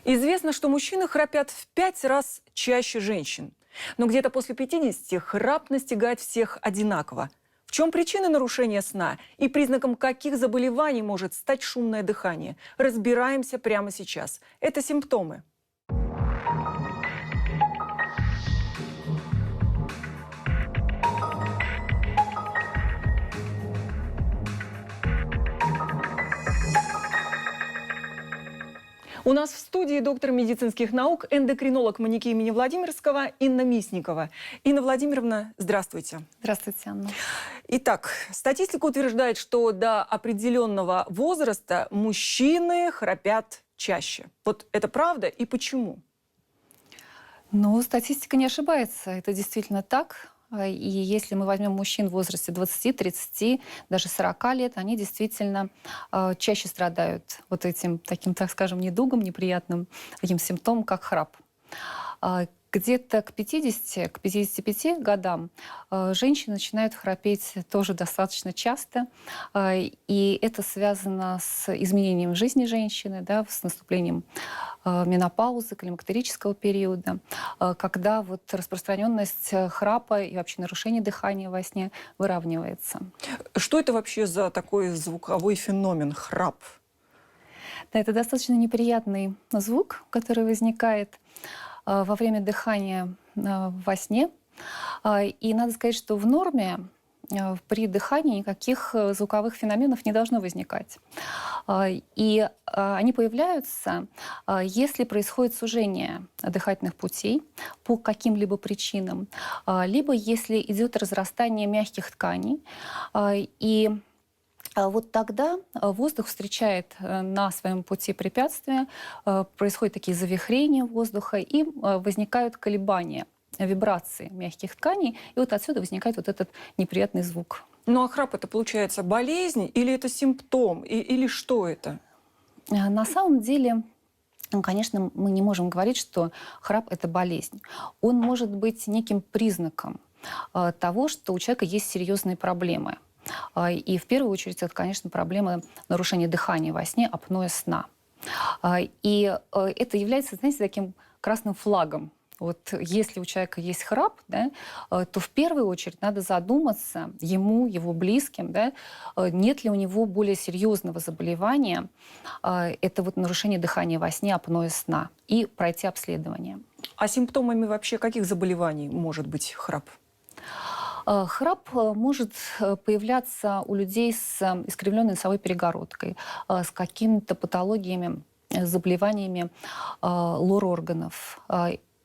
Известно, что мужчины храпят в 5 раз чаще женщин. Но где-то после 50 храп настигает всех одинаково. В чем причины нарушения сна и признаком каких заболеваний может стать шумное дыхание? Разбираемся прямо сейчас. Это симптомы. У нас в студии доктор медицинских наук, эндокринолог МАНИКИ имени Владимирского Инна Мисникова. Инна Владимировна, здравствуйте. Здравствуйте, Анна. Итак, статистика утверждает, что до определенного возраста мужчины храпят чаще. Вот это правда и почему? Ну, статистика не ошибается. Это действительно так. И если мы возьмем мужчин в возрасте 20, 30, даже 40 лет, они действительно чаще страдают вот этим таким, так скажем, недугом, неприятным таким симптомом, как храп. Где-то к 50, к 55 годам женщины начинают храпеть тоже достаточно часто. И это связано с изменением жизни женщины, да, с наступлением менопаузы, климактерического периода, когда вот распространенность храпа и вообще нарушение дыхания во сне выравнивается. Что это вообще за такой звуковой феномен храп? Да, это достаточно неприятный звук, который возникает во время дыхания во сне. И надо сказать, что в норме при дыхании никаких звуковых феноменов не должно возникать. И они появляются, если происходит сужение дыхательных путей по каким-либо причинам, либо если идет разрастание мягких тканей. И вот тогда воздух встречает на своем пути препятствия, происходят такие завихрения воздуха и возникают колебания, вибрации мягких тканей, и вот отсюда возникает вот этот неприятный звук. Ну а храп это получается болезнь или это симптом, или что это? На самом деле, конечно, мы не можем говорить, что храп – это болезнь. Он может быть неким признаком того, что у человека есть серьезные проблемы. И в первую очередь это, конечно, проблема нарушения дыхания во сне, апноэ сна. И это является, знаете, таким красным флагом. Вот если у человека есть храп, да, то в первую очередь надо задуматься ему, его близким, да, нет ли у него более серьезного заболевания, это вот нарушение дыхания во сне, апноэ сна, и пройти обследование. А симптомами вообще каких заболеваний может быть храп? Храп может появляться у людей с искривленной носовой перегородкой, с какими-то патологиями, заболеваниями лор-органов.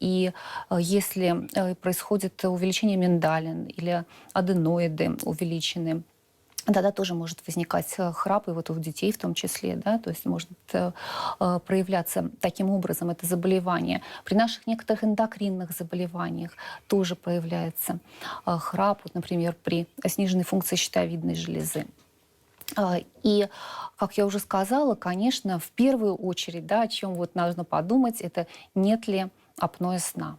И если происходит увеличение миндалин или аденоиды увеличены, тогда тоже может возникать храп, и вот у детей в том числе, да, то есть может проявляться таким образом это заболевание. При наших некоторых эндокринных заболеваниях тоже появляется храп, вот, например, при сниженной функции щитовидной железы. И, как я уже сказала, конечно, в первую очередь, да, о чем вот нужно подумать, это нет ли апноэ сна.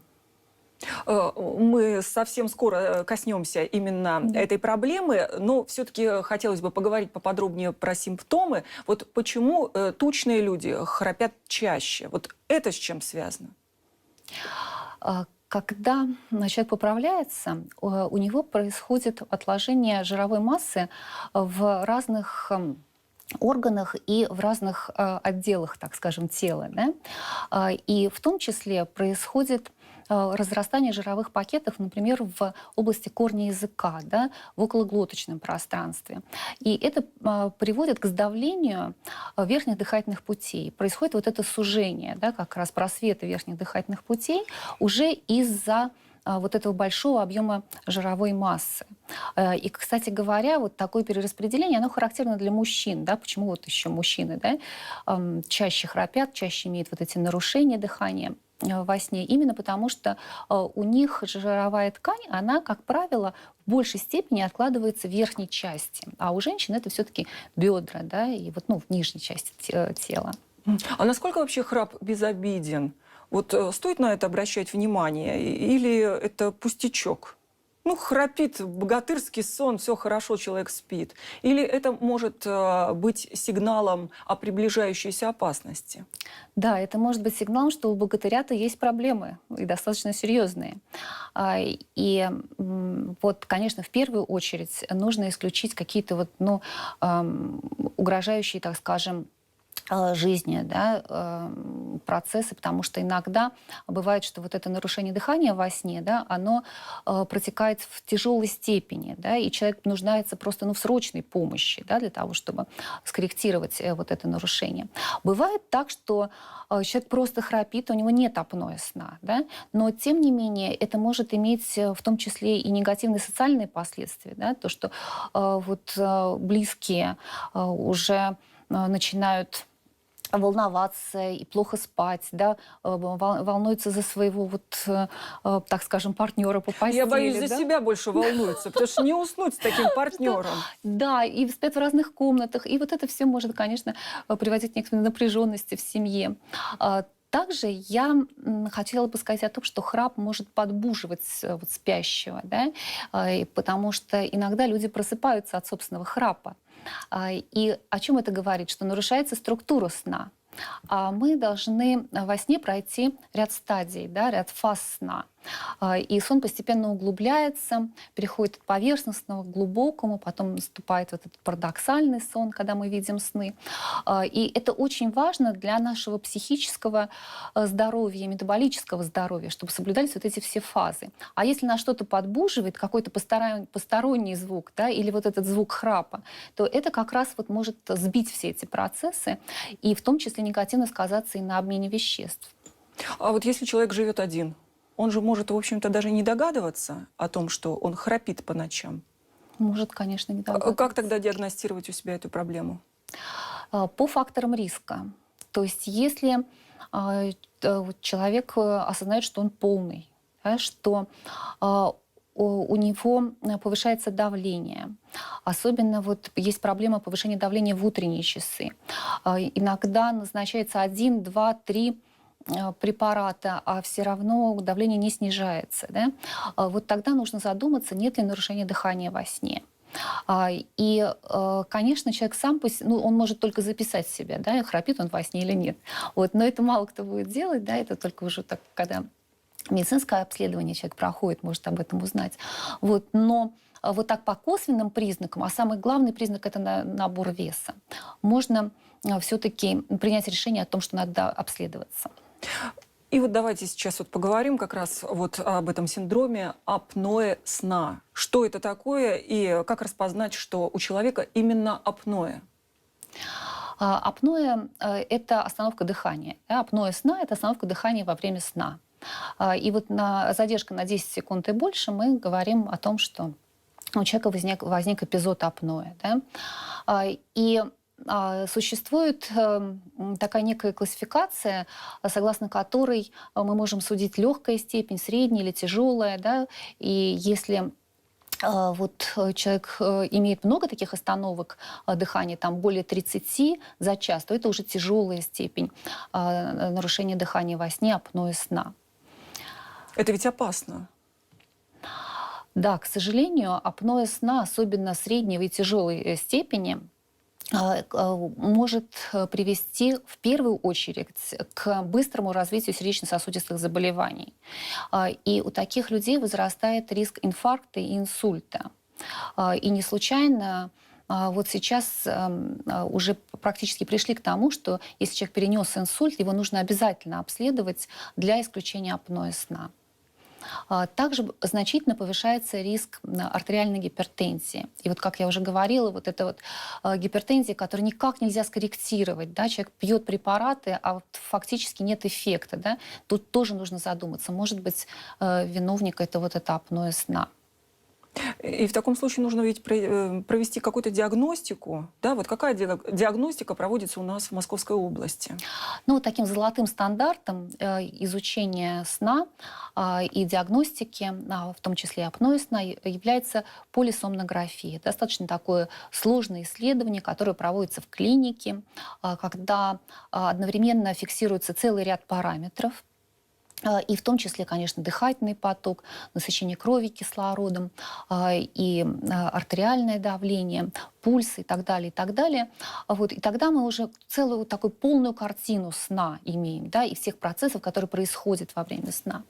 Мы совсем скоро коснемся именно этой проблемы, но все-таки хотелось бы поговорить поподробнее про симптомы. Вот почему тучные люди храпят чаще? Вот это с чем связано? Когда человек поправляется, у него происходит отложение жировой массы в разных органах и в разных отделах, так скажем, тела. Да? И в том числе происходит разрастание жировых пакетов, например, в области корня языка, да, в окологлоточном пространстве. И это приводит к сдавлению верхних дыхательных путей. Происходит вот это сужение, да, как раз просветы верхних дыхательных путей уже из-за вот этого большого объема жировой массы. И, кстати говоря, вот такое перераспределение, оно характерно для мужчин. Да? Почему вот еще мужчины, да, чаще храпят, чаще имеют вот эти нарушения дыхания во сне, именно потому что у них жировая ткань, она, как правило, в большей степени откладывается в верхней части, а у женщин это все-таки бедра, да, и вот, ну, в нижней части тела. А насколько вообще храп безобиден? Вот стоит на это обращать внимание или это пустячок? Ну, храпит богатырский сон, все хорошо, человек спит. Или это может быть сигналом о приближающейся опасности? Да, это может быть сигналом, что у богатыря-то есть проблемы, и достаточно серьезные. Вот, конечно, в первую очередь нужно исключить какие-то вот, ну, угрожающие, так скажем, жизни, да, процессы, потому что иногда бывает, что вот это нарушение дыхания во сне, да, оно протекает в тяжелой степени, да, и человек нуждается просто, ну, в срочной помощи, да, для того, чтобы скорректировать вот это нарушение. Бывает так, что человек просто храпит, у него нет апноэ сна, да, но тем не менее это может иметь в том числе и негативные социальные последствия, да, то, что близкие уже начинают волноваться и плохо спать, да, волнуются за своего, вот, так скажем, партнера по постели. Я боюсь, за да? себя больше волнуется, потому что не уснуть с таким партнером. Да, и спят в разных комнатах. И вот это все может, конечно, приводить к некоторой напряженности в семье. Также я хотела бы сказать о том, что храп может подбуживать вот спящего, да, потому что иногда люди просыпаются от собственного храпа. И о чем это говорит? Что нарушается структура сна. А мы должны во сне пройти ряд стадий, да, ряд фаз сна. И сон постепенно углубляется, переходит от поверхностного к глубокому, потом наступает вот этот парадоксальный сон, когда мы видим сны. И это очень важно для нашего психического здоровья, метаболического здоровья, чтобы соблюдались вот эти все фазы. А если нас что-то подбуживает, какой-то посторонний звук, да, или вот этот звук храпа, то это как раз вот может сбить все эти процессы и в том числе негативно сказаться и на обмене веществ. А вот если человек живет один, он же может, в общем-то, даже не догадываться о том, что он храпит по ночам. Может, конечно, не догадываться. Как тогда диагностировать у себя эту проблему? По факторам риска. То есть если человек осознает, что он полный, да, что у него повышается давление. Особенно вот есть проблема повышения давления в утренние часы. Иногда назначается 1, 2, 3 препарата, а все равно давление не снижается. Да? Вот тогда нужно задуматься, нет ли нарушения дыхания во сне. И, конечно, человек сам, он может только записать себя, да, храпит он во сне или нет. Вот, но это мало кто будет делать, да, это только уже так, когда медицинское обследование человек проходит, может об этом узнать. Вот, но вот так по косвенным признакам, а самый главный признак – это набор веса, можно все-таки принять решение о том, что надо обследоваться. И вот давайте сейчас вот поговорим как раз вот об этом синдроме апноэ сна. Что это такое и как распознать, что у человека именно апноэ? Апноэ – это остановка дыхания. Апноэ сна – это остановка дыхания во время сна. И вот задержка на 10 секунд и больше мы говорим о том, что у человека возник эпизод апноэ. Да? И существует такая некая классификация, согласно которой мы можем судить легкая степень, средняя или тяжелая. Да? И если вот человек имеет много таких остановок дыхания, там более 30 за час, то это уже тяжелая степень нарушения дыхания во сне, апноэ сна. Это ведь опасно. Да, к сожалению, апноэ сна, особенно среднего и тяжелой степени, может привести в первую очередь к быстрому развитию сердечно-сосудистых заболеваний. И у таких людей возрастает риск инфаркта и инсульта. И не случайно вот сейчас уже практически пришли к тому, что если человек перенес инсульт, его нужно обязательно обследовать для исключения апноэ сна. Также значительно повышается риск артериальной гипертензии. И вот, как я уже говорила, вот эта вот гипертензия, которую никак нельзя скорректировать. Да? Человек пьет препараты, а вот фактически нет эффекта. Да? Тут тоже нужно задуматься. Может быть, виновник – это вот это апноэ сна. И в таком случае нужно ведь провести какую-то диагностику. Да? Вот какая диагностика проводится у нас в Московской области? Ну, таким золотым стандартом изучения сна и диагностики, в том числе и апноэ сна, является полисомнография. Достаточно такое сложное исследование, которое проводится в клинике, когда одновременно фиксируется целый ряд параметров. И в том числе, конечно, дыхательный поток, насыщение крови кислородом, и артериальное давление, пульс и так далее, и так далее. Вот. И тогда мы уже целую такую полную картину сна имеем, да, и всех процессов, которые происходят во время сна.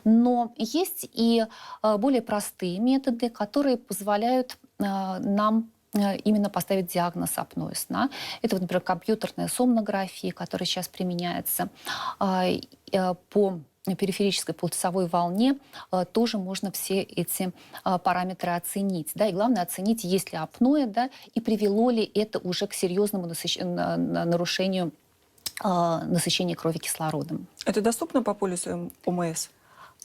Но есть и более простые методы, которые позволяют нам именно поставить диагноз апноэ сна. Это, вот, например, компьютерная сомнография, которая сейчас применяется по периферической пульсовой волне, тоже можно все эти параметры оценить. Да, и главное оценить, есть ли апноэ, да, и привело ли это уже к серьезному нарушению насыщения крови кислородом. Это доступно по полису ОМС?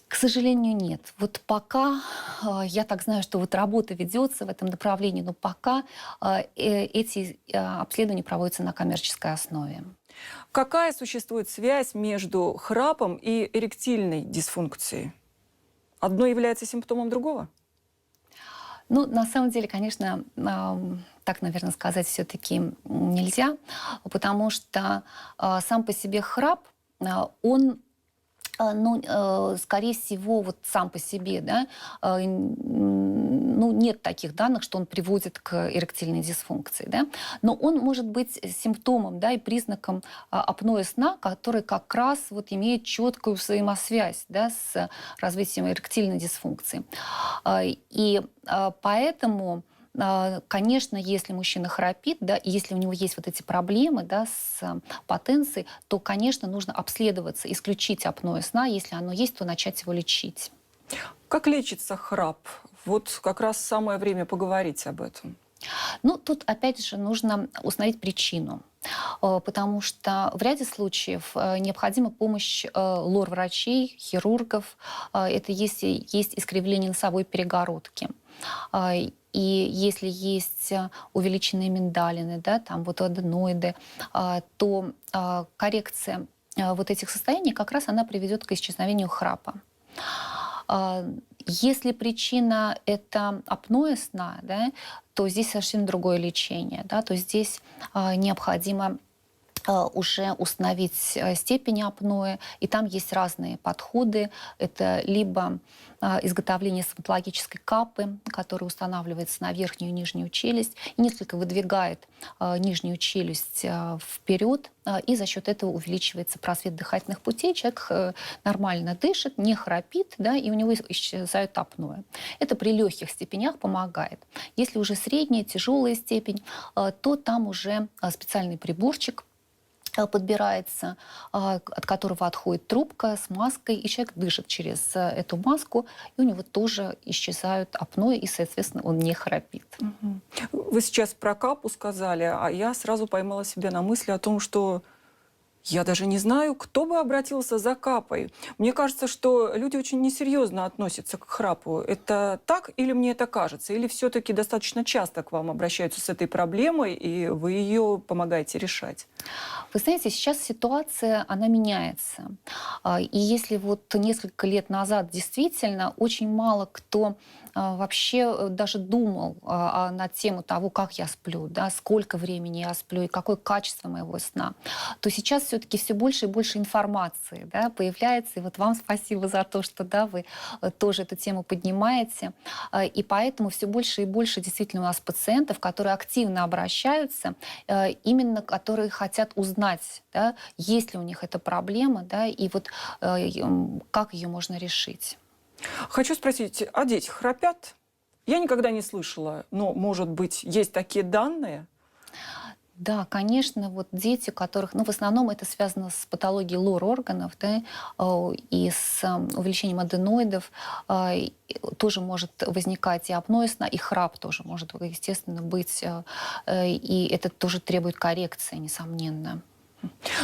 К сожалению, нет. Вот пока, я так знаю, что вот работа ведется в этом направлении, но пока эти обследования проводятся на коммерческой основе. Какая существует связь между храпом и эректильной дисфункцией? Одно является симптомом другого? Ну, на самом деле, конечно, так, наверное, сказать все-таки нельзя, потому что сам по себе храп, он, ну, скорее всего, вот сам по себе, да, ну, нет таких данных, что он приводит к эректильной дисфункции, да, но он может быть симптомом, да, и признаком апноэ сна, который как раз вот имеет четкую взаимосвязь, да, с развитием эректильной дисфункции. И поэтому, конечно, если мужчина храпит, да, и если у него есть вот эти проблемы, да, с потенцией, то, конечно, нужно обследоваться, исключить апноэ сна. Если оно есть, то начать его лечить. Как лечится храп? Вот как раз самое время поговорить об этом. Ну, тут, опять же, нужно установить причину. Потому что в ряде случаев необходима помощь лор-врачей, хирургов. Это если есть искривление носовой перегородки. И если есть увеличенные миндалины, да, там вот аденоиды, то коррекция вот этих состояний как раз она приведет к исчезновению храпа. Если причина — это апноэ сна, да, то здесь совершенно другое лечение. Да, то здесь необходимо уже установить степень апноэ, и там есть разные подходы. Это либо изготовление стоматологической капы, которая устанавливается на верхнюю и нижнюю челюсть, и несколько выдвигает нижнюю челюсть вперед, и за счет этого увеличивается просвет дыхательных путей. Человек нормально дышит, не храпит, да, и у него исчезает апноэ. Это при легких степенях помогает. Если уже средняя, тяжелая степень, то там уже специальный приборчик подбирается, от которого отходит трубка с маской, и человек дышит через эту маску, и у него тоже исчезают апноэ, и, соответственно, он не храпит. Вы сейчас про капу сказали, а я сразу поймала себя на мысли о том, что я даже не знаю, кто бы обратился за капой. Мне кажется, что люди очень несерьезно относятся к храпу. Это так или мне это кажется? Или все-таки достаточно часто к вам обращаются с этой проблемой, и вы ее помогаете решать? Вы знаете, сейчас ситуация, она меняется. И если вот несколько лет назад действительно очень мало кто вообще даже думал на тему того, как я сплю, да, сколько времени я сплю и какое качество моего сна, то сейчас все-таки все больше и больше информации, да, появляется. И вот вам спасибо за то, что, да, вы тоже эту тему поднимаете. И поэтому все больше и больше действительно у нас пациентов, которые активно обращаются, именно которые хотят узнать, да, есть ли у них эта проблема, да, и вот как ее можно решить. Хочу спросить, а дети храпят? Я никогда не слышала, но, может быть, есть такие данные? Да, конечно, вот дети, у которых, ну, в основном это связано с патологией лор-органов, да, и с увеличением аденоидов, тоже может возникать и апноэ сна, и храп тоже может, естественно, быть, и это тоже требует коррекции, несомненно.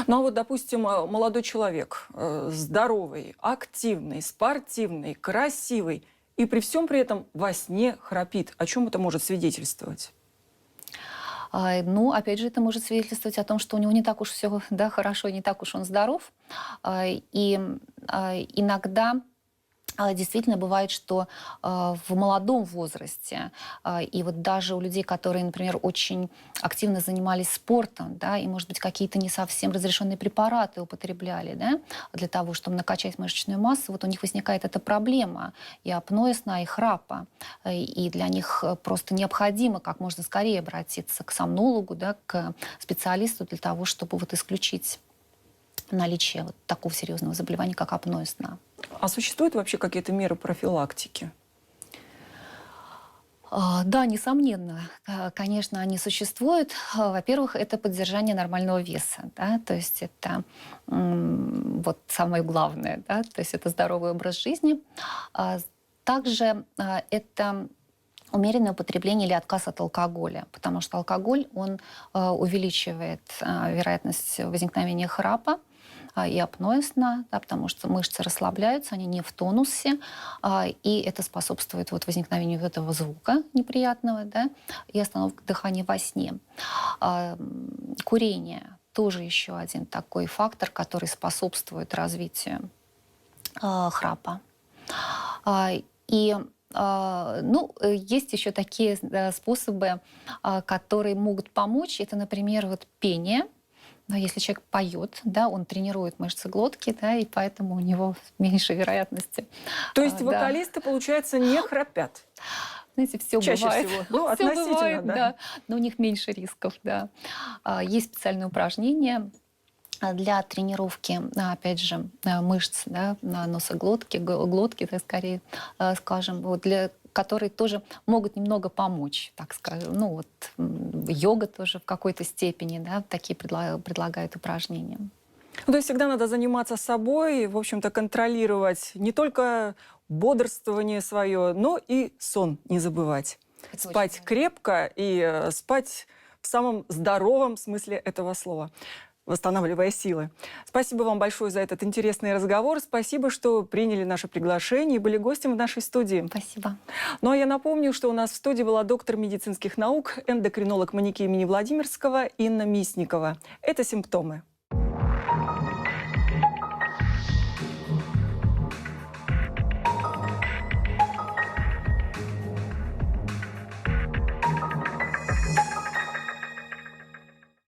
Ну, а вот, допустим, молодой человек, здоровый, активный, спортивный, красивый, и при всем при этом во сне храпит. О чем это может свидетельствовать? Ну, опять же, это может свидетельствовать о том, что у него не так уж все, да, хорошо, не так уж он здоров. И иногда Действительно, бывает, что в молодом возрасте, и вот даже у людей, которые, например, очень активно занимались спортом, да, и, может быть, какие-то не совсем разрешенные препараты употребляли, да, для того, чтобы накачать мышечную массу, вот у них возникает эта проблема и апноэ сна, и храпа. И для них просто необходимо как можно скорее обратиться к сомнологу, да, к специалисту для того, чтобы вот исключить наличие вот такого серьезного заболевания, как апноэ сна. А существуют вообще какие-то меры профилактики? Да, несомненно, конечно, они существуют. Во-первых, это поддержание нормального веса, да, то есть это вот самое главное, да, то есть это здоровый образ жизни. Также это умеренное употребление или отказ от алкоголя, потому что алкоголь, он увеличивает вероятность возникновения храпа и апноэ сна, да, потому что мышцы расслабляются, они не в тонусе, и это способствует вот возникновению вот этого звука неприятного, да, и остановке дыхания во сне. Курение тоже еще один такой фактор, который способствует развитию храпа. И ну, есть еще такие способы, которые могут помочь. Это, например, вот пение. Если человек поет, да, он тренирует мышцы глотки, да, и поэтому у него меньше вероятности. То есть Да. вокалисты, получается, не храпят? Знаете, все Чаще бывает. всего. Ну, Всё относительно, бывает, да. но у них меньше рисков, да. Есть специальные упражнения для тренировки, опять же, мышц, да, носоглотки, глотки, так скорее скажем, вот, которые тоже могут немного помочь, так скажем. Ну вот йога тоже в какой-то степени, да, такие предлагают упражнения. Ну, то есть всегда надо заниматься собой, в общем-то, контролировать не только бодрствование свое, но и сон не забывать. Это Спать очень крепко и спать в самом здоровом смысле этого слова, восстанавливая силы. Спасибо вам большое за этот интересный разговор. Спасибо, что приняли наше приглашение и были гостем в нашей студии. Спасибо. Ну а я напомню, что у нас в студии была доктор медицинских наук, эндокринолог МАНИКИ имени Владимирского Инна Мисникова. Это «Симптомы».